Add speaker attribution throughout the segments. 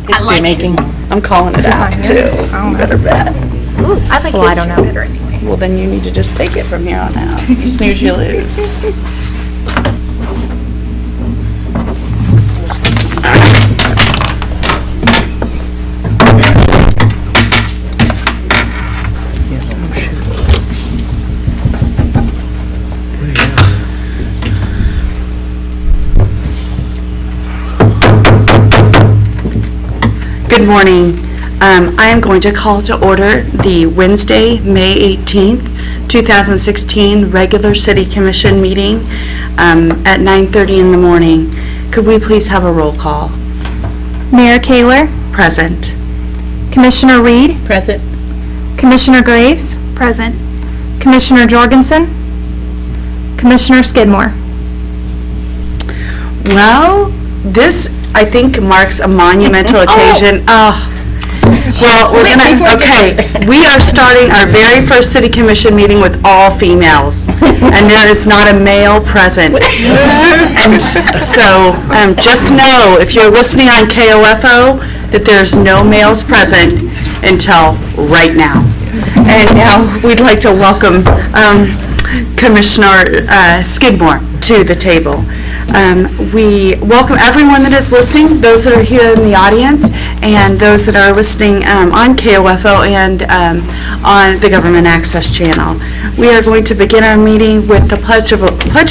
Speaker 1: It's making. I'm calling it out too. You better bet.
Speaker 2: Ooh, I like
Speaker 3: I don't know.
Speaker 2: better anyway.
Speaker 1: Well, then you need to just take it from here on out. You snooze, you lose. Good morning. I am going to call to order the Wednesday, May 18th, 2016 regular City Commission meeting at 9:30 in the morning. Could we please have a roll call?
Speaker 3: Mayor Kaler,
Speaker 1: Present.
Speaker 3: Commissioner Reed,
Speaker 1: Present.
Speaker 3: Commissioner Graves,
Speaker 2: Present.
Speaker 3: Commissioner Jorgensen, Commissioner Skidmore.
Speaker 1: Well, this, I think, marks a monumental occasion. Well, we're we are starting our very first City Commission meeting with all females, and there is not a male present. And so just know, if you're listening on KOFO, that there's no males present until right now. And now we'd like to welcome Commissioner Skidmore to the table. We welcome everyone that is listening, those that are here in the audience, and those that are listening on KOFO and on the Government Access Channel. We are going to begin our meeting with the Pledge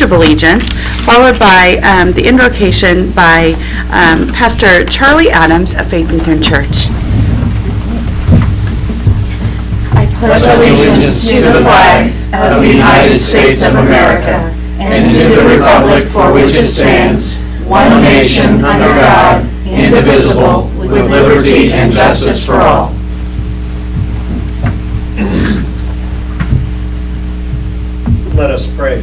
Speaker 1: of Allegiance, followed by the invocation by Pastor Charlie Adams of Faith Lutheran Church. I
Speaker 4: pledge allegiance to the flag of the United States of America and to the republic for which it stands, one nation under God, indivisible, with liberty and justice for all.
Speaker 5: Let us pray.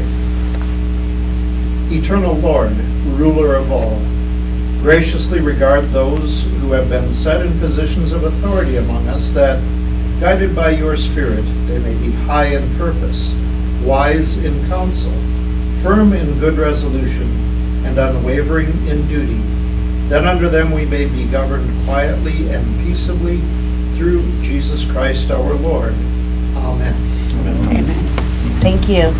Speaker 5: Eternal Lord, ruler of all, graciously regard those who have been set in positions of authority among us, that, guided by your Spirit, they may be high in purpose, wise in counsel, firm in good resolution, and unwavering in duty, that under them we may be governed quietly and peaceably through Jesus Christ our Lord. Amen.
Speaker 1: Amen. Thank you.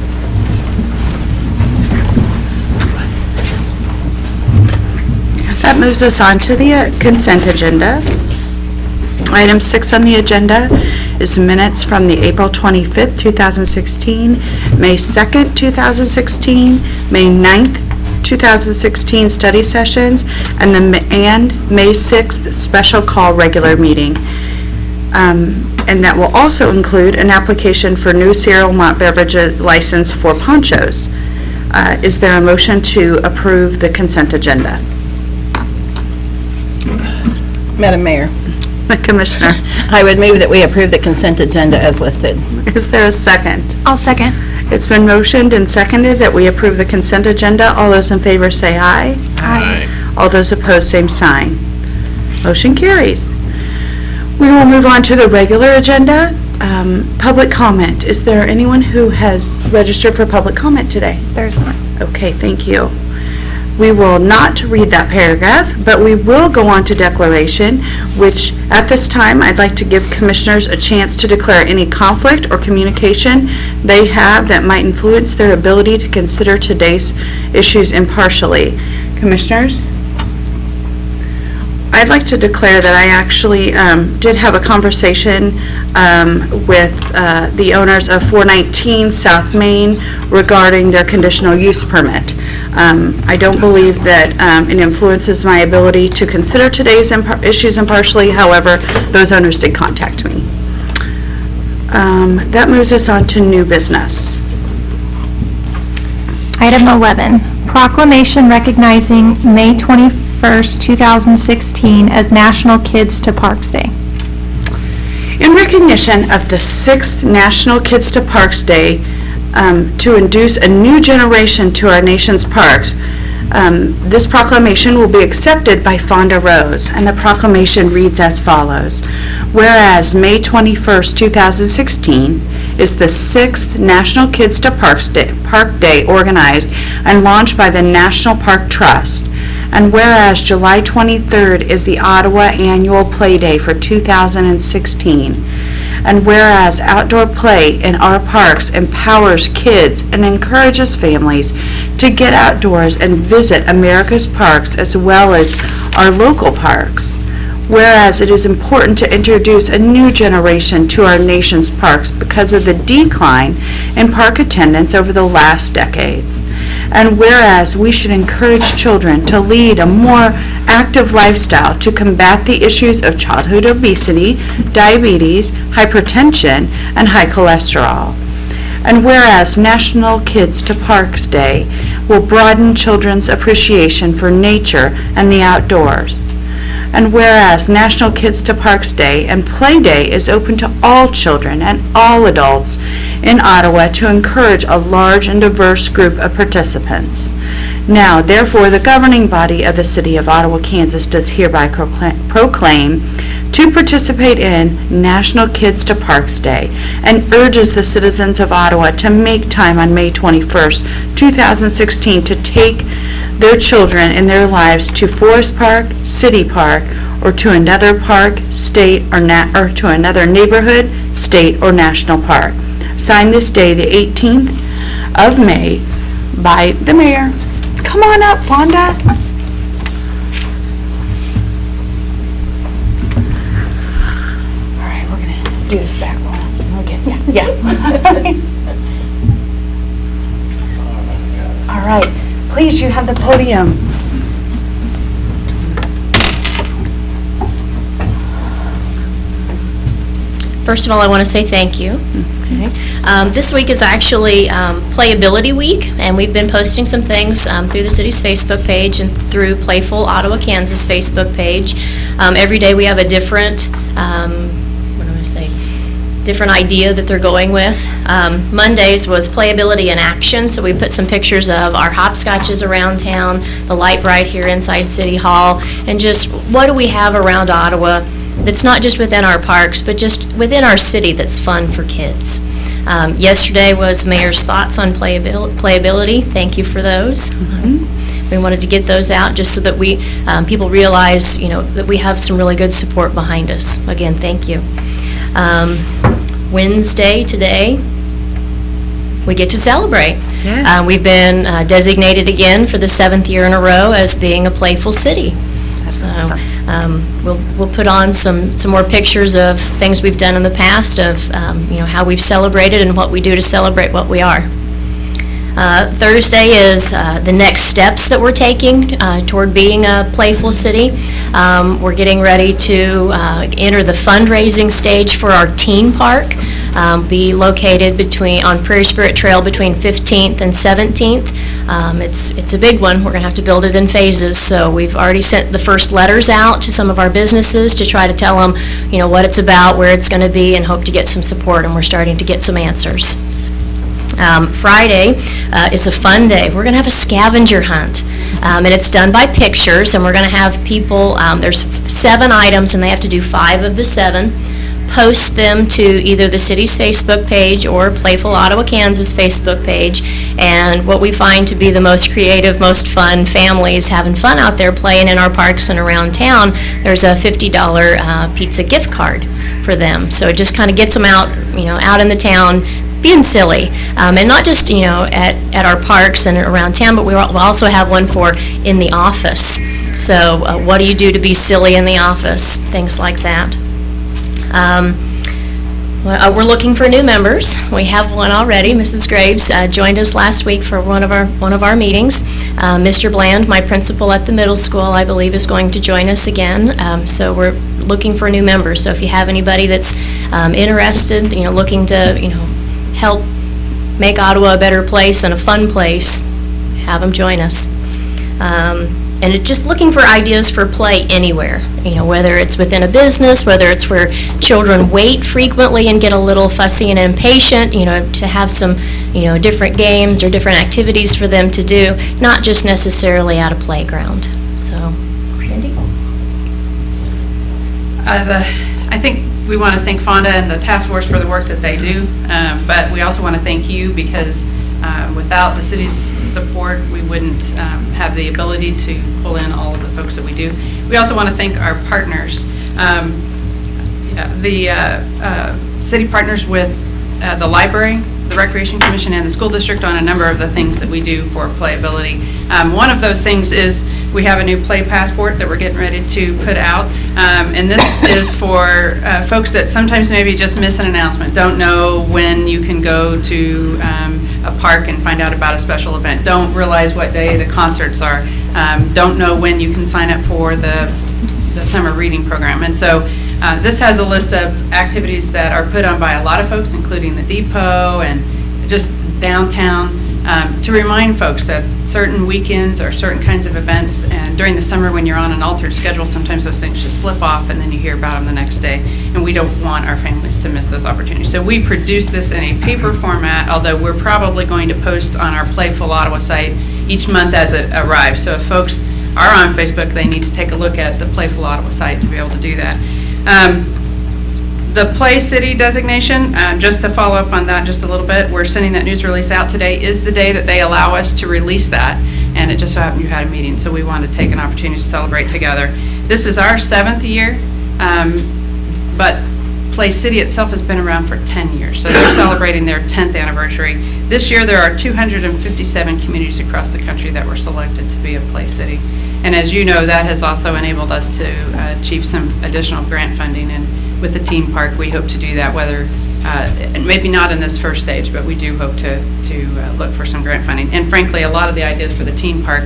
Speaker 1: That moves us on to the consent agenda. Item 6 on the agenda is minutes from the April 25th, 2016, May 2nd, 2016, May 9th, 2016 study sessions, and May 6th special call regular meeting. And that will also include an application for new cereal malt beverage license for Ponchos. Is there a motion to approve the consent agenda?
Speaker 6: Madam Mayor,
Speaker 1: Commissioner,
Speaker 6: I would move that we approve the consent agenda as listed.
Speaker 1: is there a second?
Speaker 2: I'll second.
Speaker 1: It's been motioned and seconded that we approve the consent agenda. All those in favor say aye.
Speaker 2: Aye.
Speaker 1: All those opposed, same sign. Motion carries. We will move on to the regular agenda. Public comment. Is there anyone who has registered for public comment today?
Speaker 2: There's not.
Speaker 1: Okay, thank you. We will not read that paragraph, but we will go on to declaration, which at this time I'd like to give commissioners a chance to declare any conflict or communication they have that might influence their ability to consider today's issues impartially. Commissioners? I'd like to declare that I actually did have a conversation with the owners of 419 South Main regarding their conditional use permit. I don't believe that it influences my ability to consider today's issues impartially. However, those owners did contact me. That moves us on to new business.
Speaker 3: Item 11, proclamation recognizing May 21st, 2016 as National Kids to Parks Day.
Speaker 1: In recognition of the 6th National Kids to Parks Day, to induce a new generation to our nation's parks, this proclamation will be accepted by Fonda Rose, and the proclamation reads as follows. Whereas May 21st, 2016 is the 6th National Kids to Park Day organized and launched by the National Park Trust. And whereas July 23rd is the Ottawa Annual Play Day for 2016, and whereas outdoor play in our parks empowers kids and encourages families to get outdoors and visit America's parks as well as our local parks. Whereas it is important to introduce a new generation to our nation's parks because of the decline in park attendance over the last decades. And whereas we should encourage children to lead a more active lifestyle to combat the issues of childhood obesity, diabetes, hypertension, and high cholesterol. And whereas National Kids to Parks Day will broaden children's appreciation for nature and the outdoors. And whereas National Kids to Parks Day and Play Day is open to all children and all adults in Ottawa to encourage a large and diverse group of participants. Now, therefore, the governing body of the City of Ottawa, Kansas does hereby proclaim to participate in National Kids to Parks Day and urges the citizens of Ottawa to make time on May 21st, 2016 to take their children in their lives to Forest Park, City Park, or to another park, state, or to another neighborhood, state, or national park. Signed this day, the 18th of May, by the mayor. Come on up, Fonda. All right, we're going to do this back roll. Okay, yeah. All right. Please, you have the podium.
Speaker 2: First of all, I want to say thank you. Okay. This week is actually Playability Week, and we've been posting some things through the city's Facebook page and through Playful Ottawa, Kansas Facebook page. Every day we have a different, different idea that they're going with. Mondays was Playability in Action, so we put some pictures of our hopscotches around town, the light bright here inside City Hall, and just what do we have around Ottawa that's not just within our parks, but just within our city that's fun for kids. Yesterday was Mayor's Thoughts on Playability. Thank you for those. We wanted to get those out just so that we people realize, that we have some really good support behind us. Again, thank you. Wednesday, today, we get to celebrate.
Speaker 1: Yes.
Speaker 2: We've been designated again for the 7th year in a row as being a playful city.
Speaker 1: That's awesome.
Speaker 2: We'll put on some more pictures of things we've done in the past, of how we've celebrated and what we do to celebrate what we are. Thursday is the next steps that we're taking toward being a playful city. We're getting ready to enter the fundraising stage for our teen park. Be located on Prairie Spirit Trail between 15th and 17th. It's a big one. We're going to have to build it in phases. So we've already sent the first letters out to some of our businesses to try to tell them, what it's about, where it's going to be, and hope to get some support. And we're starting to get some answers. Friday is a fun day. We're going to have a scavenger hunt, and it's done by pictures, and we're going to have people, there's 7 items, and they have to do 5 of the 7, post them to either the city's Facebook page or Playful Ottawa, Kansas Facebook page, and what we find to be the most creative, most fun families having fun out there playing in our parks and around town, there's a $50 pizza gift card for them. So it just kind of gets them out, out in the town, being silly, and not just at our parks and around town, but we'll also have one for in the office. So what do you do to be silly in the office? Things like that. We're looking for new members. We have one already. Mrs. Graves joined us last week for one of our meetings. Mr. Bland, my principal at the middle school, I believe, is going to join us again. So we're looking for new members. So if you have anybody that's interested, looking to help make Ottawa a better place and a fun place, have them join us. And just looking for ideas for play anywhere, whether it's within a business, whether it's where children wait frequently and get a little fussy and impatient, to have some, different games or different activities for them to do, not just necessarily at a playground. So, Randy?
Speaker 7: I think we want to thank Fonda and the task force for the work that they do, but we also want to thank you because Without the city's support, we wouldn't have the ability to pull in all of the folks that we do. We also want to thank our partners. The city partners with the library, the Recreation Commission, and the school district on a number of the things that we do for playability. One of those things is we have a new play passport that we're getting ready to put out, and this is for folks that sometimes maybe just miss an announcement, don't know when you can go to a park and find out about a special event, don't realize what day the concerts are, don't know when you can sign up for the summer reading program. And so this has a list of activities that are put on by a lot of folks, including the depot and just downtown, to remind folks that certain weekends or certain kinds of events, and during the summer when you're on an altered schedule, sometimes those things just slip off and then you hear about them the next day, and we don't want our families to miss those opportunities. So we produce this in a paper format, although we're probably going to post on our Playful Ottawa site each month as it arrives. So if folks are on Facebook, they need to take a look at the Playful Ottawa site to be able to do that. The Play City designation, just to follow up on that just a little bit, we're sending that news release out today, is the day that they allow us to release that, and it just so happened you had a meeting, so we wanted to take an opportunity to celebrate together. This is our 7th year, but Play City itself has been around for 10 years, so they're celebrating their 10th anniversary. This year there are 257 communities across the country that were selected to be a Play City. And as you know, that has also enabled us to achieve some additional grant funding. And with the Teen Park, we hope to do that, whether, and maybe not in this first stage, but we do hope to look for some grant funding. And frankly, a lot of the ideas for the Teen Park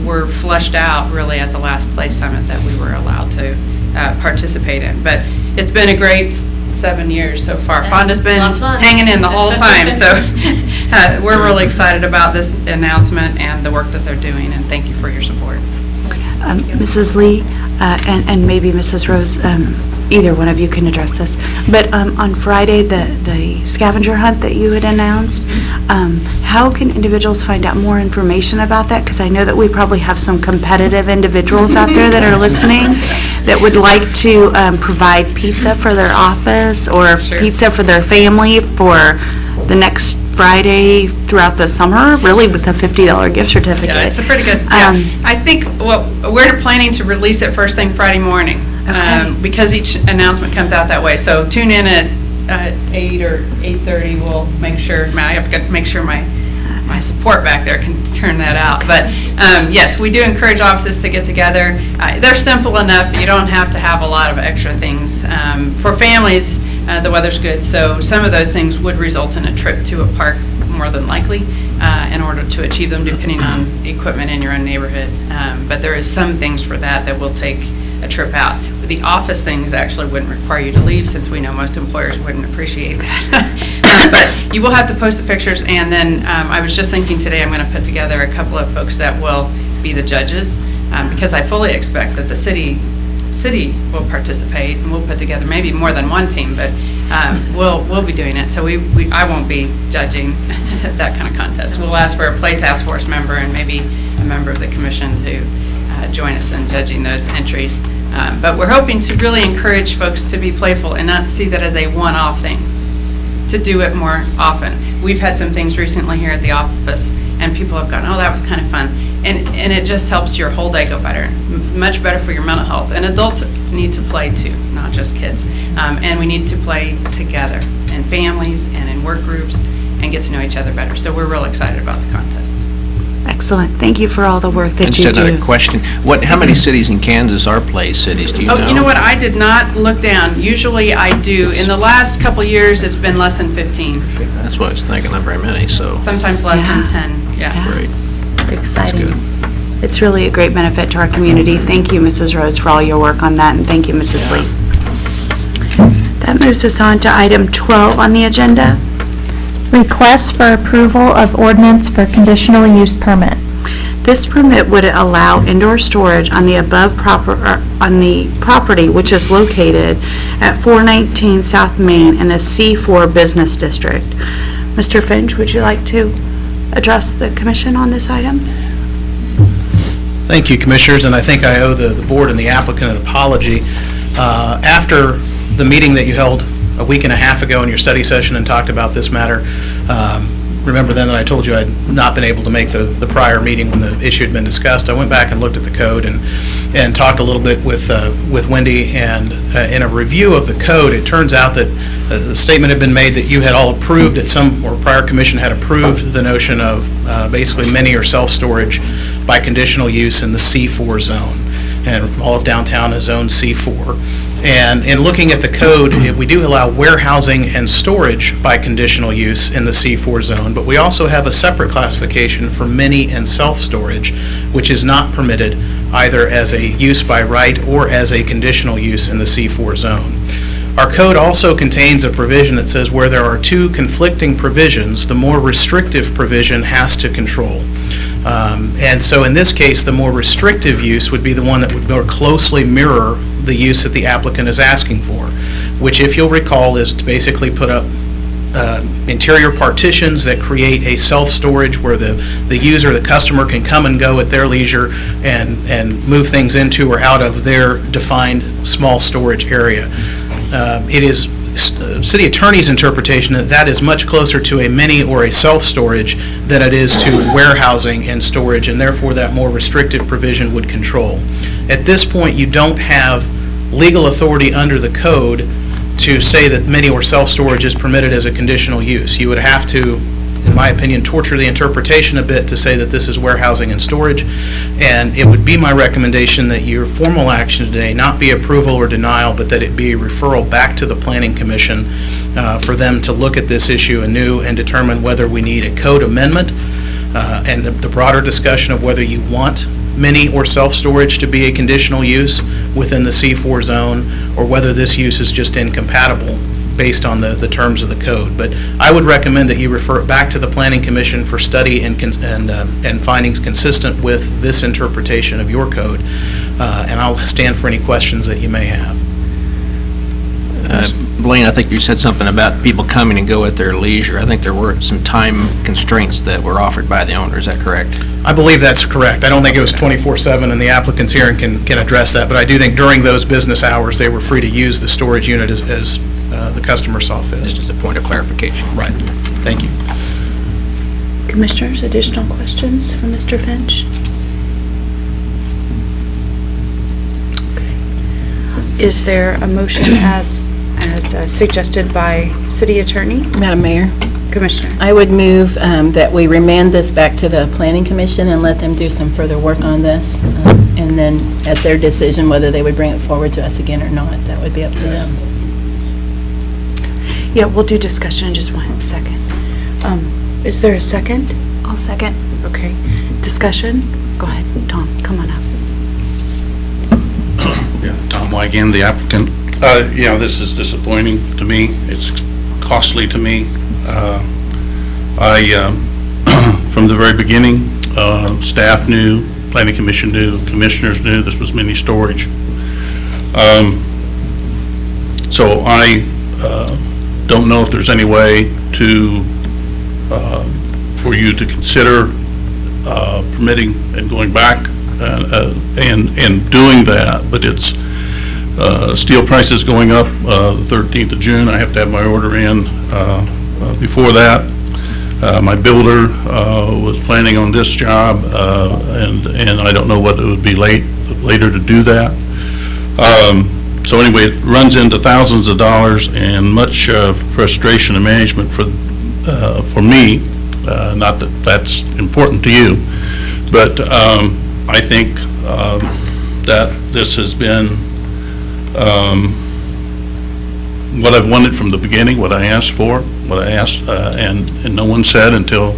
Speaker 7: were fleshed out really at the last Play Summit that we were allowed to participate in. But it's been a great 7 years so far. Fonda's been hanging in the whole time, so we're really excited about this announcement and the work that they're doing, and thank you for your support.
Speaker 1: Mrs. Lee and maybe Mrs. Rose, either one of you can address this, but on Friday, the scavenger hunt that you had announced, how can individuals find out more information about that? Because I know that we probably have some competitive individuals out there that are listening that would like to provide pizza for their office or pizza for their family for the next Friday throughout the summer, really, with a $50 gift certificate.
Speaker 7: Yeah, it's a pretty good, I think, well, we're planning to release it first thing Friday morning, because each announcement comes out that way. So tune in at 8 or 8:30, we'll make sure, I have to make sure my support back there can turn that out. But yes, we do encourage offices to get together. They're simple enough, you don't have to have a lot of extra things. For families, the weather's good, so some of those things would result in a trip to a park more than likely in order to achieve them, depending on equipment in your own neighborhood. But there is some things for that will take a trip out. But the office things actually wouldn't require you to leave, since we know most employers wouldn't appreciate that. But you will have to post the pictures, and then I was just thinking today I'm going to put together a couple of folks that will be the judges, because I fully expect that the city will participate, and we'll put together maybe more than one team, but we'll be doing it. So I won't be judging that kind of contest. We'll ask for a Play Task Force member and maybe a member of the commission to join us in judging those entries. But we're hoping to really encourage folks to be playful and not see that as a one-off thing, to do it more often. We've had some things recently here at the office, and people have gone, oh, that was kind of fun. And it just helps your whole day go better, much better for your mental health. And adults need to play too, not just kids. And we need to play together in families and in work groups and get to know each other better. So we're real excited about the contest.
Speaker 1: Excellent. Thank you for all the work that you do.
Speaker 8: Just another question. How many cities in Kansas are Play cities? Do you know?
Speaker 7: You know what? I did not look down. Usually I do. In the last couple of years, it's been less than 15.
Speaker 8: That's what I was thinking. Not very many. So
Speaker 7: sometimes less than 10. Yeah.
Speaker 8: Great.
Speaker 1: Exciting. It's really a great benefit to our community. Thank you, Mrs. Rose, for all your work on that, and thank you, Mrs. Lee. That moves us on to item 12 on the agenda.
Speaker 3: Request for approval of ordinance for conditional use permit.
Speaker 1: This permit would allow indoor storage on the property which is located at 419 South Main in the C4 Business District. Mr. Finch, would you like to address the commission on this item?
Speaker 9: Thank you, Commissioners, and I think I owe the board and the applicant an apology. After the meeting that you held a week and a half ago in your study session and talked about this matter, remember then that I told you I'd not been able to make the prior meeting when the issue had been discussed. I went back and looked at the code and talked a little bit with Wendy, and in a review of the code, it turns out that the statement had been made that you had all approved at some, or prior commission had approved the notion of basically mini or self-storage by conditional use in the C4 zone. And all of downtown is zone C4. And in looking at the code, we do allow warehousing and storage by conditional use in the C4 zone, but we also have a separate classification for mini and self-storage, which is not permitted either as a use by right or as a conditional use in the C4 zone. Our code also contains a provision that says where there are two conflicting provisions, the more restrictive provision has to control. And so in this case, the more restrictive use would be the one that would more closely mirror the use that the applicant is asking for, which, if you'll recall, is to basically put up interior partitions that create a self-storage where the user, the customer, can come and go at their leisure and move things into or out of their defined small storage area. It is city attorney's interpretation that that is much closer to a mini or a self-storage than it is to warehousing and storage, and therefore that more restrictive provision would control. At this point, you don't have legal authority under the code to say that mini or self-storage is permitted as a conditional use. You would have to, in my opinion, torture the interpretation a bit to say that this is warehousing and storage, and it would be my recommendation that your formal action today not be approval or denial, but that it be a referral back to the Planning Commission for them to look at this issue anew and determine whether we need a code amendment and the broader discussion of whether you want mini or self-storage to be a conditional use within the C4 zone, or whether this use is just incompatible based on the terms of the code. But I would recommend that you refer it back to the Planning Commission for study and findings consistent with this interpretation of your code, and I'll stand for any questions that you may have.
Speaker 8: Blaine, I think you said something about people coming and go at their leisure. I think there were some time constraints that were offered by the owner. Is that correct?
Speaker 9: I believe that's correct. I don't think it was 24/7, and the applicant's here and can address that, but I do think during those business hours, they were free to use the storage unit as the customer saw fit.
Speaker 8: Just as a point of clarification.
Speaker 9: Right. Thank you.
Speaker 1: Commissioners, additional questions for Mr. Finch? Okay. Is there a motion as suggested by City Attorney?
Speaker 6: Madam Mayor,
Speaker 1: Commissioner?
Speaker 6: I would move that we remand this back to the Planning Commission and let them do some further work on this, and then at their decision whether they would bring it forward to us again or not. That would be up to them.
Speaker 1: Yeah, we'll do discussion in just 1 second. Is there a second?
Speaker 3: I'll second.
Speaker 1: Okay. Discussion? Go ahead, Tom, come on up.
Speaker 10: Yeah, Tom Wygand, the applicant. This is disappointing to me. It's costly to me. From the very beginning, staff knew, Planning Commission knew, commissioners knew this was mini storage. So I don't know if there's any way to for you to consider permitting and going back and doing that, but it's steel prices going up the 13th of June. I have to have my order in before that. My builder was planning on this job, and I don't know what it would be later to do that. So anyway, it runs into thousands of dollars and much frustration and management for me. Not that that's important to you, but I think that this has been what I've wanted from the beginning, what I asked for, and no one said until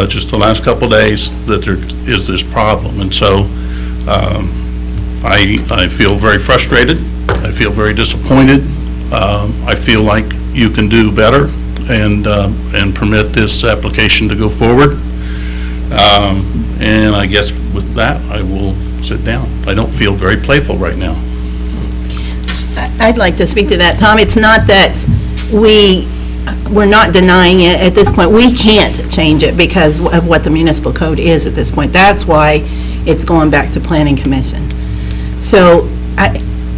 Speaker 10: just the last couple of days that there is this problem. And so I feel very frustrated. I feel very disappointed. I feel like you can do better and permit this application to go forward. And I guess with that, I will sit down. I don't feel very playful right now.
Speaker 6: I'd like to speak to that, Tom. It's not that we're not denying it at this point. We can't change it because of what the municipal code is at this point. That's why it's going back to Planning Commission. So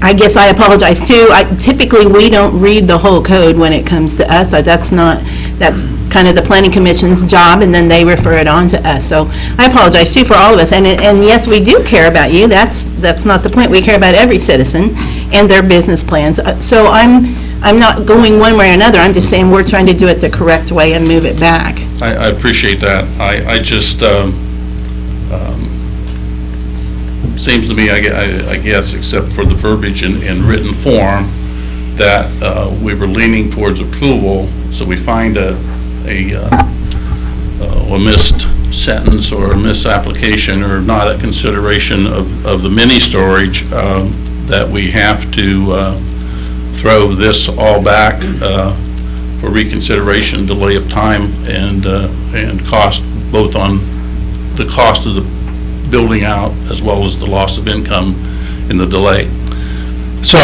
Speaker 6: I guess I apologize too. Typically we don't read the whole code when it comes to us. That's kind of the planning commission's job, and then they refer it on to us. So I apologize too for all of us, and yes, we do care about you, that's not the point, we care about every citizen and their business plans. So I'm not going one way or another, I'm just saying we're trying to do it the correct way and move it back.
Speaker 10: I appreciate that. I just, seems to me, I guess, except for the verbiage in written form, that we were leaning towards approval, so we find a missed sentence or a misapplication or not a consideration of the mini storage, that we have to throw this all back for reconsideration, delay of time, and cost, both on the cost of the building out as well as the loss of income in the delay. So,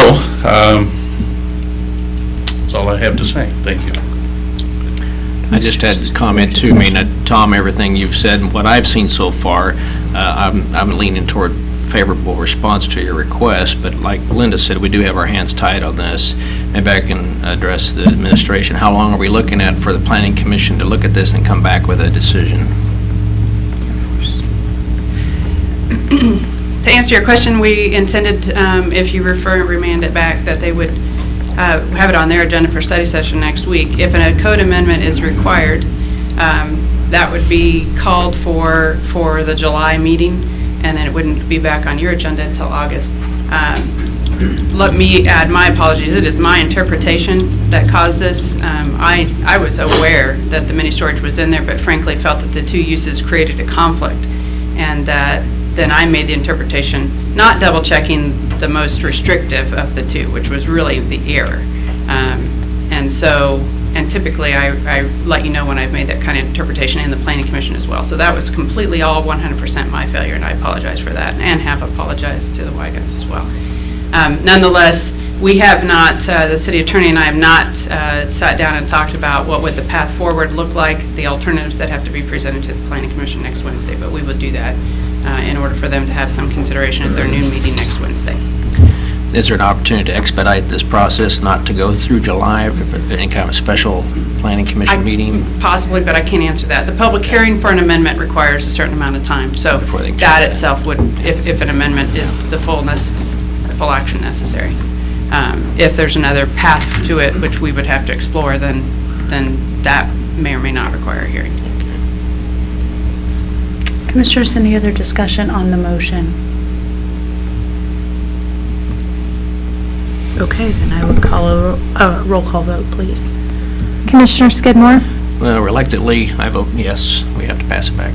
Speaker 10: that's all I have to say. Thank you.
Speaker 8: I just had a comment too. I mean, Tom, everything you've said and what I've seen so far, I'm leaning toward favorable response to your request, but like Linda said, we do have our hands tied on this. Maybe I can address the administration. How long are we looking at for the Planning Commission to look at this and come back with a decision?
Speaker 7: To answer your question, we intended, if you refer and remand it back, that they would have it on their agenda for study session next week. If a code amendment is required, that would be called for the July meeting, and then it wouldn't be back on your agenda until August. Let me add my apologies. It is my interpretation that caused this. I was aware that the mini storage was in there, but frankly felt that the two uses created a conflict, and that then I made the interpretation, not double checking the most restrictive of the two, which was really the error. And typically I let you know when I've made that kind of interpretation in the Planning Commission as well. So that was completely all 100% my failure, and I apologize for that, and have apologized to the Wyguts as well. Nonetheless, we have not, the city attorney and I have not sat down and talked about what would the path forward look like, the alternatives that have to be presented to the Planning Commission next Wednesday, but we will do that in order for them to have some consideration at their noon meeting next Wednesday.
Speaker 8: Is there an opportunity to expedite this process, not to go through July, if any kind of special Planning Commission meeting?
Speaker 7: Possibly, but I can't answer that. The public hearing for an amendment requires a certain amount of time, so that itself would, if an amendment is the full action necessary. If there's another path to it, which we would have to explore, then that may or may not require a hearing.
Speaker 1: Commissioners, any other discussion on the motion? Okay, then I would call a roll call vote, please.
Speaker 3: Commissioner Skidmore,
Speaker 8: Well, reluctantly, I vote yes, we have to pass it back.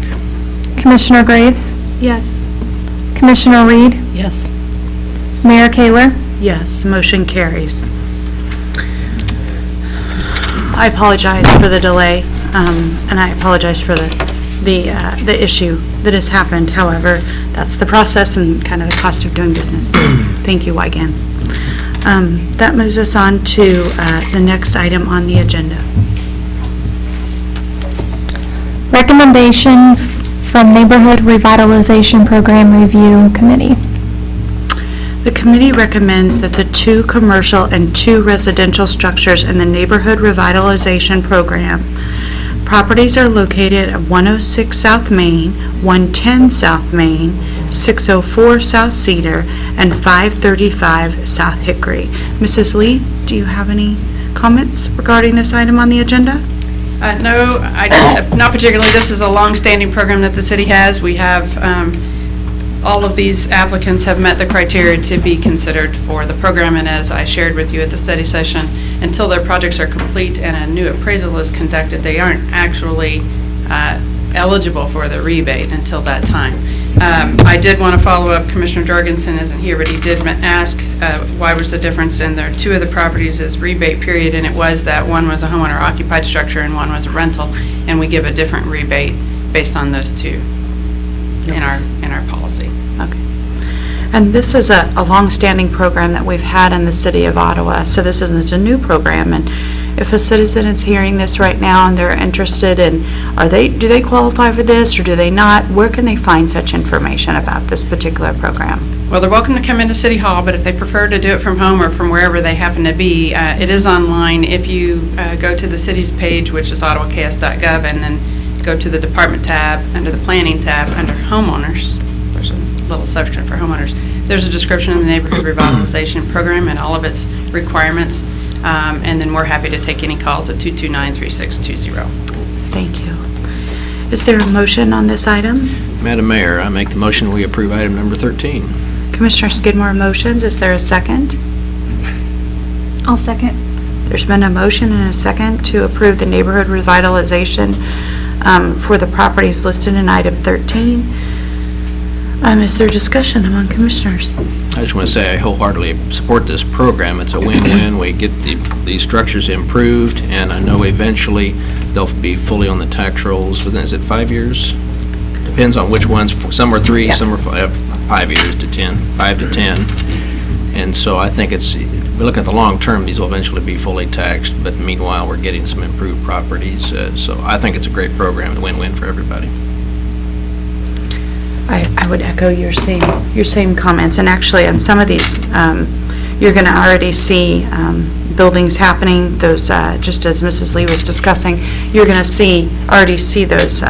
Speaker 3: Commissioner Graves,
Speaker 1: Yes.
Speaker 3: Commissioner Reed,
Speaker 6: Yes.
Speaker 3: Mayor Kaler.
Speaker 1: Yes, motion carries. I apologize for the delay, and I apologize for the issue that has happened. However, that's the process and kind of the cost of doing business. Thank you, Wygan. That moves us on to the next item on the agenda.
Speaker 3: Recommendation from Neighborhood Revitalization Program Review Committee.
Speaker 1: The committee recommends that the 2 commercial and 2 residential structures in the Neighborhood Revitalization Program properties are located at 106 South Main, 110 South Main, 604 South Cedar, and 535 South Hickory. Mrs. Lee, do you have any comments regarding this item on the agenda?
Speaker 7: No, not particularly. This is a long-standing program that the city has. We have, all of these applicants have met the criteria to be considered for the program, and as I shared with you at the study session, until their projects are complete and a new appraisal is conducted, they aren't actually eligible for the rebate until that time. I did want to follow up. Commissioner Jorgensen isn't here, but he did ask why was the difference in there. 2 of the properties is rebate period, and it was that one was a homeowner occupied structure and one was a rental, and we give a different rebate based on those 2 in our policy.
Speaker 1: Okay. And this is a long-standing program that we've had in the city of Ottawa, so this isn't a new program, and If a citizen is hearing this right now and they're interested in, do they qualify for this or do they not? Where can they find such information about this particular program?
Speaker 7: Well, they're welcome to come into City Hall, but if they prefer to do it from home or from wherever they happen to be, it is online. If you go to the city's page, which is ottawaks.gov, and then go to the department tab, under the planning tab, under homeowners, there's a little section for homeowners. There's a description of the neighborhood revitalization program and all of its requirements, and then we're happy to take any calls at 229-3620.
Speaker 1: Thank you. Is there a motion on this item?
Speaker 8: Madam Mayor, I make the motion we approve item number 13.
Speaker 1: Commissioner Skidmore motions. Is there a second?
Speaker 3: I'll second.
Speaker 1: There's been a motion and a second to approve the neighborhood revitalization for the properties listed in item 13. Is there discussion among commissioners?
Speaker 8: I just want to say I wholeheartedly support this program. It's a win-win. We get these structures improved, and I know eventually they'll be fully on the tax rolls within, is it 5 years? Depends on which ones. Some are 3, some are 5 years to 10, 5 to 10. And so I think we're looking at the long term, these will eventually be fully taxed, but meanwhile, we're getting some improved properties. So I think it's a great program, a win-win for everybody.
Speaker 1: I would echo your same comments, and actually on some of these, you're going to already see buildings happening. Those, just as Mrs. Lee was discussing, you're going to already see those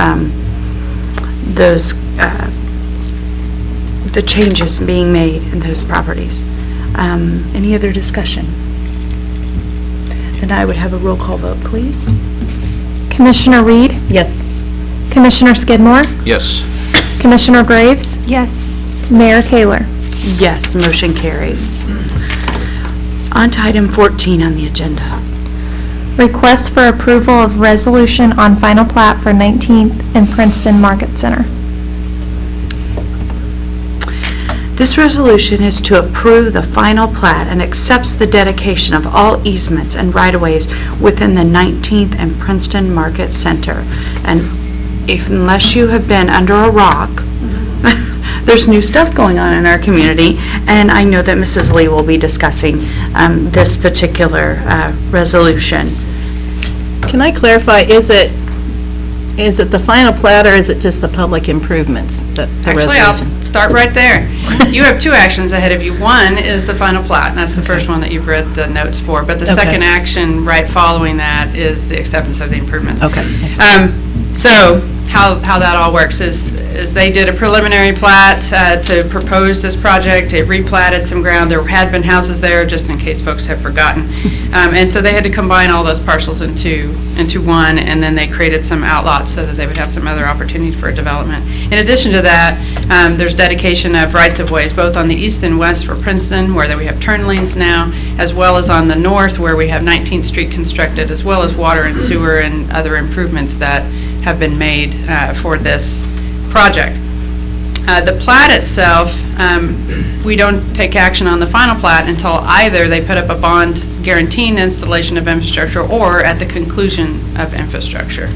Speaker 1: the changes being made in those properties. Any other discussion? Then I would have a roll call vote, please.
Speaker 3: Commissioner Reed?
Speaker 6: Yes.
Speaker 3: Commissioner Skidmore?
Speaker 8: Yes.
Speaker 3: Commissioner Graves? Yes. Mayor Kayler?
Speaker 1: Yes, motion carries. On to item 14 on the agenda.
Speaker 3: Request for approval of resolution on final plat for 19th and Princeton Market Center.
Speaker 1: This resolution is to approve the final plat and accepts the dedication of all easements and right-of-ways within the 19th and Princeton Market Center. And unless you have been under a rock, there's new stuff going on in our community, and I know that Mrs. Lee will be discussing this particular resolution.
Speaker 6: Can I clarify, is it the final plat, or is it just the public improvements?
Speaker 7: Actually, I'll start right there. You have 2 actions ahead of you. One is the final plat, and that's the first one that you've read the notes for. But the second action right following that is the acceptance of the improvements.
Speaker 6: Okay.
Speaker 7: So how that all works is they did a preliminary plat to propose this project. It replatted some ground. There had been houses there, just in case folks have forgotten. And so they had to combine all those parcels into one, and then they created some outlots so that they would have some other opportunity for development. In addition to that, there's dedication of rights-of-ways, both on the east and west for Princeton, where we have turn lanes now, as well as on the north, where we have 19th Street constructed, as well as water and sewer and other improvements that have been made for this project. The plat itself, we don't take action on the final plat until either they put up a bond guaranteeing installation of infrastructure or at the conclusion of infrastructure.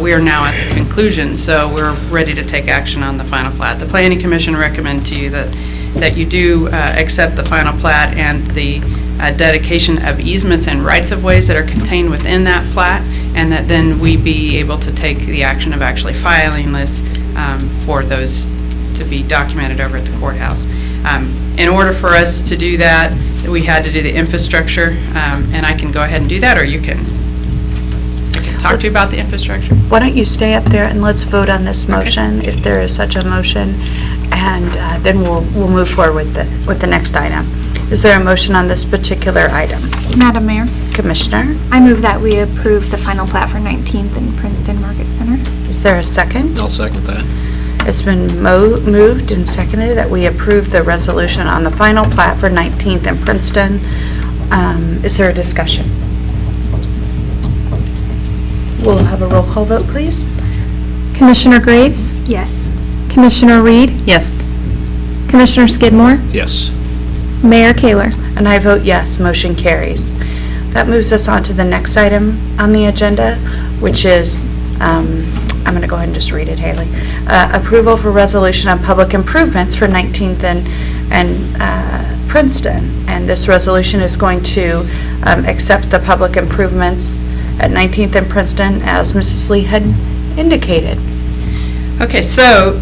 Speaker 7: We are now at the conclusion, so we're ready to take action on the final plat. The Planning Commission recommend to you that you do accept the final plat and the dedication of easements and rights-of-ways that are contained within that plat, and that then we be able to take the action of actually filing this for those to be documented over at the courthouse. In order for us to do that, we had to do the infrastructure, and I can go ahead and do that, or I can talk to you about the infrastructure.
Speaker 1: Why don't you stay up there and let's vote on this motion, if there is such a motion, and then we'll move forward with the next item. Is there a motion on this particular item?
Speaker 3: Madam Mayor,
Speaker 1: Commissioner,
Speaker 3: I move that we approve the final plat for 19th and Princeton Market Center.
Speaker 1: is there a second?
Speaker 8: I'll second that.
Speaker 1: It's been moved and seconded that we approve the resolution on the final plat for 19th and Princeton. Is there a discussion? We'll have a roll call vote, please.
Speaker 3: Commissioner Graves? Yes. Commissioner Reed?
Speaker 6: Yes.
Speaker 3: Commissioner Skidmore?
Speaker 8: Yes.
Speaker 3: Mayor Kayler?
Speaker 1: And I vote yes, motion carries. That moves us on to the next item on the agenda, which is, I'm going to go ahead and just read it, Haley. Approval for resolution on public improvements for 19th and Princeton. And this resolution is going to accept the public improvements at 19th and Princeton, as Mrs. Lee had indicated.
Speaker 7: Okay, so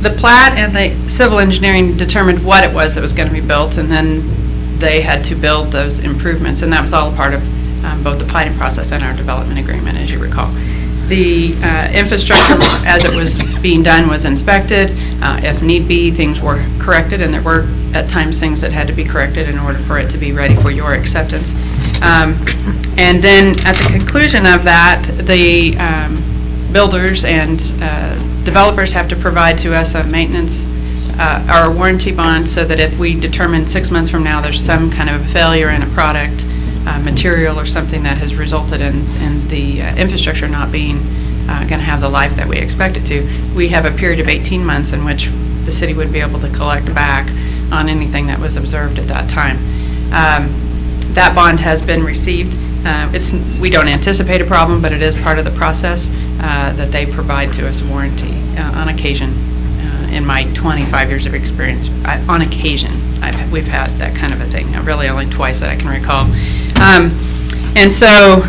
Speaker 7: the plat and the civil engineering determined what it was that was going to be built, and then they had to build those improvements, and that was all a part of both the plating process and our development agreement, as you recall. The infrastructure, as it was being done, was inspected. If need be, things were corrected, and there were at times things that had to be corrected in order for it to be ready for your acceptance. And then at the conclusion of that, the builders and developers have to provide to us a maintenance or a warranty bond, so that if we determine 6 months from now there's some kind of failure in a product, material or something that has resulted in the infrastructure not being going to have the life that we expect it to, we have a period of 18 months in which the city would be able to collect back on anything that was observed at that time. That bond has been received. We don't anticipate a problem, but it is part of the process that they provide to us a warranty on occasion. In my 25 years of experience, on occasion, we've had that kind of a thing. Really only twice that I can recall. And so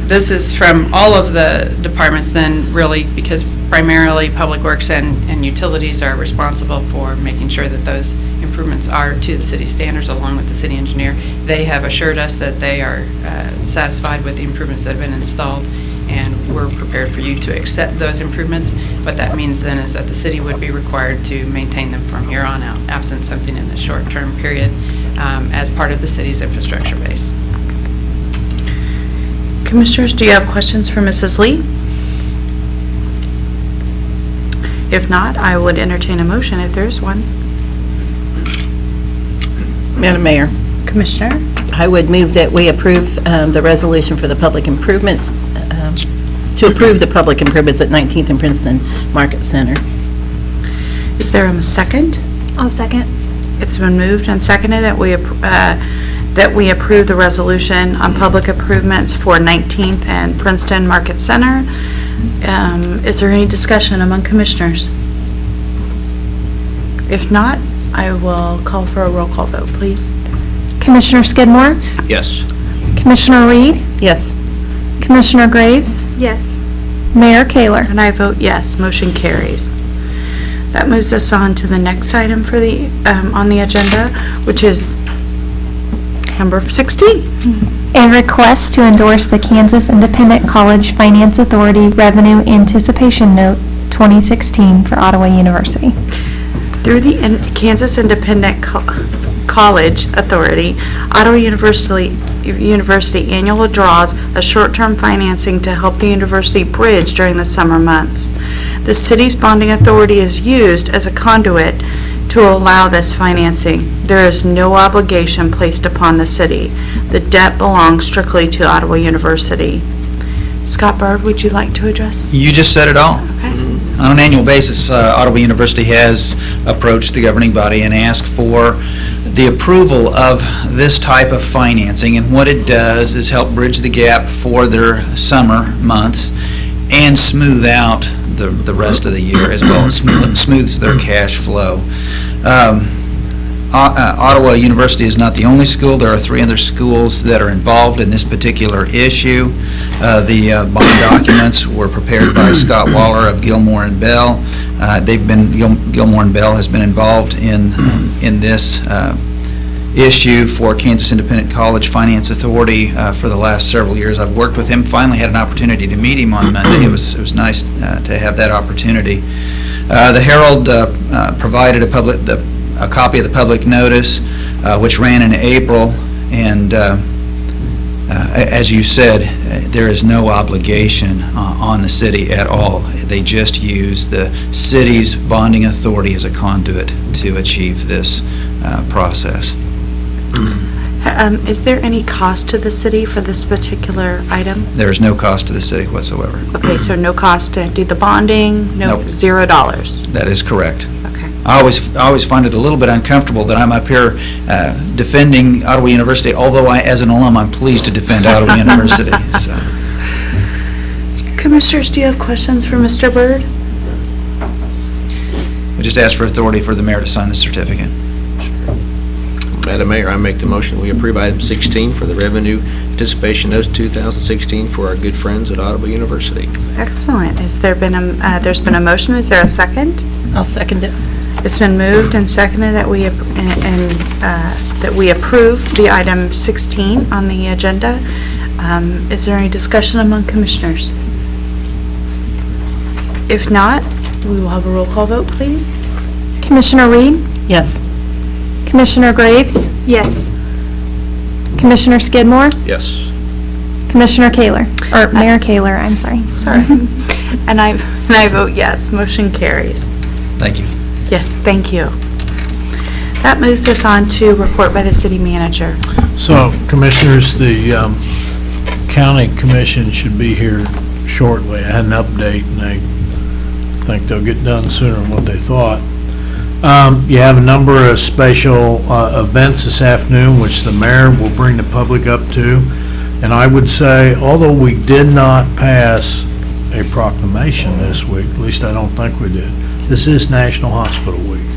Speaker 7: this is from all of the departments then, really, because primarily Public Works and Utilities are responsible for making sure that those improvements are to the city standards, along with the city engineer. They have assured us that they are satisfied with the improvements that have been installed, and we're prepared for you to accept those improvements. What that means then is that the city would be required to maintain them from here on out, absent something in the short-term period, as part of the city's infrastructure base.
Speaker 1: Commissioners, do you have questions for Mrs. Lee? If not, I would entertain a motion if there is one.
Speaker 6: Madam Mayor,
Speaker 1: Commissioner?
Speaker 6: I would move that we approve the resolution for the public improvements, to approve the public improvements at 19th and Princeton Market Center.
Speaker 1: Is there a second?
Speaker 3: I'll second.
Speaker 1: It's been moved and seconded that we approve the resolution on public improvements for 19th and Princeton Market Center. Is there any discussion among commissioners? If not, I will call for a roll call vote, please.
Speaker 3: Commissioner Skidmore?
Speaker 8: Yes.
Speaker 3: Commissioner Reed?
Speaker 6: Yes.
Speaker 3: Commissioner Graves?
Speaker 11: Yes.
Speaker 3: Mayor Kaler?
Speaker 1: And I vote yes, motion carries. That moves us on to the next item for the on the agenda, which is number 16.
Speaker 3: A request to endorse the Kansas Independent College Finance Authority Revenue Anticipation Note 2016 for Ottawa University.
Speaker 1: Through the Kansas Independent College Authority, Ottawa University annually draws a short-term financing to help the university bridge during the summer months. The city's bonding authority is used as a conduit to allow this financing. There is no obligation placed upon the city. The debt belongs strictly to Ottawa University. Scott Bird, would you like to address?
Speaker 12: You just said it all.
Speaker 1: Okay.
Speaker 12: On an annual basis, Ottawa University has approached the governing body and asked for the approval of this type of financing, and what it does is help bridge the gap for their summer months and smooth out the rest of the year as well. It smooths their cash flow. Ottawa University is not the only school. There are 3 other schools that are involved in this particular issue. The bond documents were prepared by Scott Waller of Gilmore and Bell. Gilmore and Bell has been involved in this issue for Kansas Independent College Finance Authority for the last several years. I've worked with him. Finally had an opportunity to meet him on Monday. It was nice to have that opportunity. The Herald provided a copy of the public notice, which ran in April, and as you said, there is no obligation on the city at all. They just use the city's bonding authority as a conduit to achieve this process.
Speaker 1: Is there any cost to the city for this particular item?
Speaker 12: There is no cost to the city whatsoever.
Speaker 1: Okay, so no cost to do the bonding?
Speaker 12: Nope.
Speaker 1: $0?
Speaker 12: That is correct.
Speaker 1: Okay.
Speaker 12: I always find it a little bit uncomfortable that I'm up here defending Ottawa University, although as an alum, I'm pleased to defend Ottawa University. So.
Speaker 1: Commissioners, do you have questions for Mr. Byrd?
Speaker 12: We just ask for authority for the mayor to sign the certificate.
Speaker 8: Madam Mayor, I make the motion, we approve item 16 for the revenue anticipation notes 2016 for our good friends at Ottawa University.
Speaker 1: Excellent. There's been a motion. Is there a second?
Speaker 6: I'll second it.
Speaker 1: It's been moved and seconded that we approve the item 16 on the agenda. Is there any discussion among commissioners? If not, we will have a roll call vote, please.
Speaker 3: Commissioner Reed?
Speaker 6: Yes.
Speaker 3: Commissioner Graves? Yes. Commissioner Skidmore?
Speaker 8: Yes.
Speaker 3: Commissioner Kaler, or Mayor Kaler, I'm sorry.
Speaker 1: Sorry. And I vote yes. Motion carries.
Speaker 12: Thank you.
Speaker 1: Yes, thank you. That moves us on to report by the city manager.
Speaker 11: So, Commissioners, the county commission should be here shortly. I had an update, and I think they'll get done sooner than what they thought. You have a number of special events this afternoon, which the mayor will bring the public up to. And I would say, although we did not pass a proclamation this week, at least I don't think we did, this is National Hospital Week.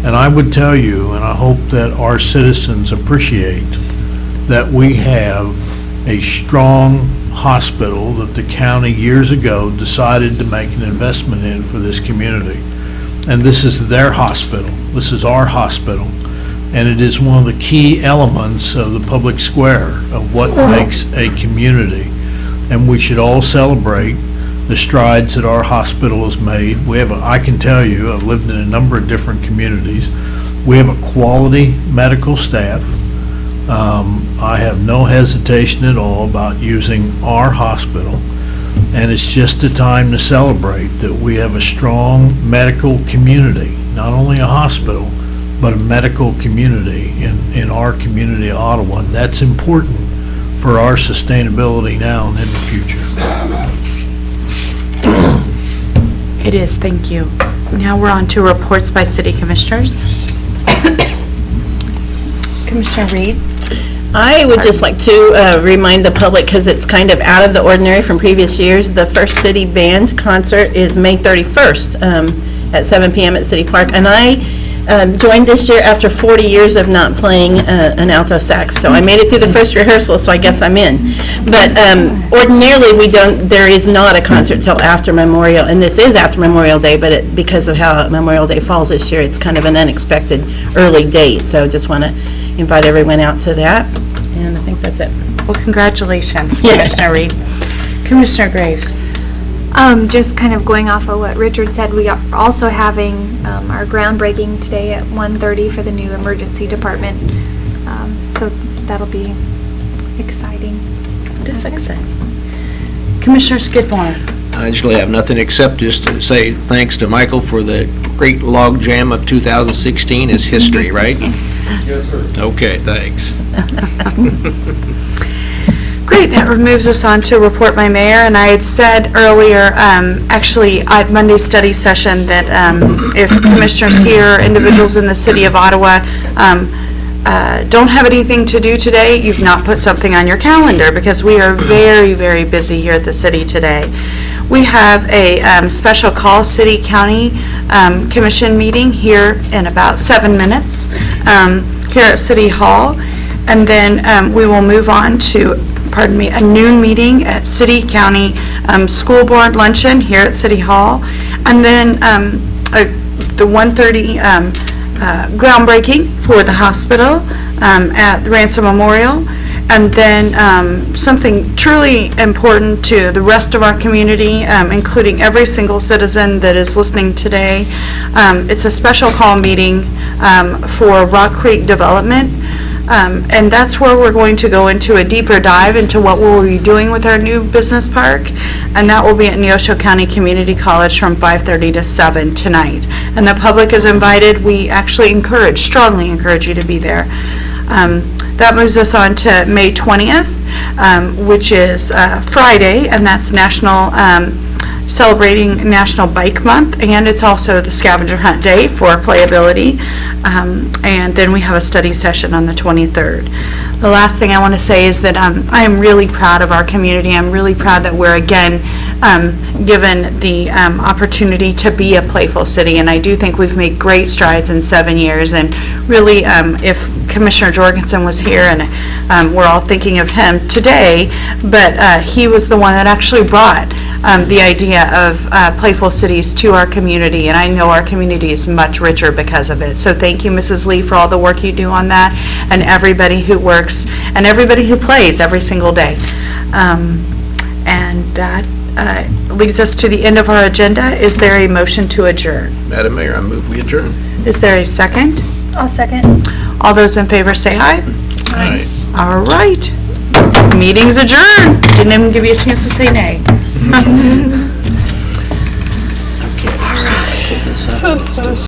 Speaker 11: And I would tell you, and I hope that our citizens appreciate, that we have a strong hospital that the county years ago decided to make an investment in for this community. And this is their hospital. This is our hospital. And it is one of the key elements of the public square of what makes a community. And we should all celebrate the strides that our hospital has made. We have, I can tell you, I've lived in a number of different communities. We have a quality medical staff. I have no hesitation at all about using our hospital. And it's just a time to celebrate that we have a strong medical community, not only a hospital, but a medical community in our community of Ottawa. And that's important for our sustainability now and in the future.
Speaker 1: It is, thank you. Now we're on to reports by city commissioners. Commissioner Reed?
Speaker 6: I would just like to remind the public, because it's kind of out of the ordinary from previous years, the First City Band concert is May 31st at 7 p.m. at City Park. And I joined this year after 40 years of not playing an alto sax. So I made it through the first rehearsal, so I guess I'm in. But ordinarily, there is not a concert till after Memorial, and this is after Memorial Day, but because of how Memorial Day falls this year, it's kind of an unexpected early date. So just want to invite everyone out to that, and I think that's it.
Speaker 1: Well, congratulations, Commissioner Reed. Commissioner Graves?
Speaker 13: Just kind of going off of what Richard said, we are also having our groundbreaking today at 1:30 for the new emergency department. So that'll be exciting.
Speaker 1: It is exciting. Commissioner Skidmore?
Speaker 8: I usually have nothing except just to say thanks to Michael for the great log jam of 2016 is history, right?
Speaker 5: Yes, sir.
Speaker 8: Okay, thanks.
Speaker 1: Great, that moves us on to report by mayor, and I had said earlier, actually at Monday's study session, that if commissioners here, individuals in the city of Ottawa, don't have anything to do today, you've not put something on your calendar, because we are very, very busy here at the city today. We have a special call city-county commission meeting here in about 7 minutes here at City Hall, and then we will move on to a noon meeting at City County School Board Luncheon here at City Hall, and then the 1:30 groundbreaking for the hospital at the Ransom Memorial, and then something truly important to the rest of our community, including every single citizen that is listening today. It's a special call meeting for Rock Creek Development. And that's where we're going to go into a deeper dive into what we'll be doing with our new business park, and that will be at Neosho County Community College from 5:30 to 7 tonight. And the public is invited. We actually strongly encourage you to be there. That moves us on to May 20th, which is Friday, and that's celebrating National Bike Month, and it's also the Scavenger Hunt Day for playability. And then we have a study session on the 23rd. The last thing I want to say is that I am really proud of our community. I'm really proud that we're again given the opportunity to be a playful city. And I do think we've made great strides in 7 years. And really, if Commissioner Jorgensen was here, and we're all thinking of him today, but he was the one that actually brought the idea of playful cities to our community, and I know our community is much richer because of it. So thank you, Mrs. Lee, for all the work you do on that, and everybody who works, and everybody who plays every single day. And that leads us to the end of our agenda. Is there a motion to adjourn?
Speaker 8: Madam Mayor, I move we adjourn.
Speaker 1: Is there a second?
Speaker 13: I'll second.
Speaker 1: All those in favor say aye.
Speaker 11: Aye.
Speaker 1: All right. Meeting's adjourned. Didn't even give you a chance to say nay.
Speaker 8: Okay.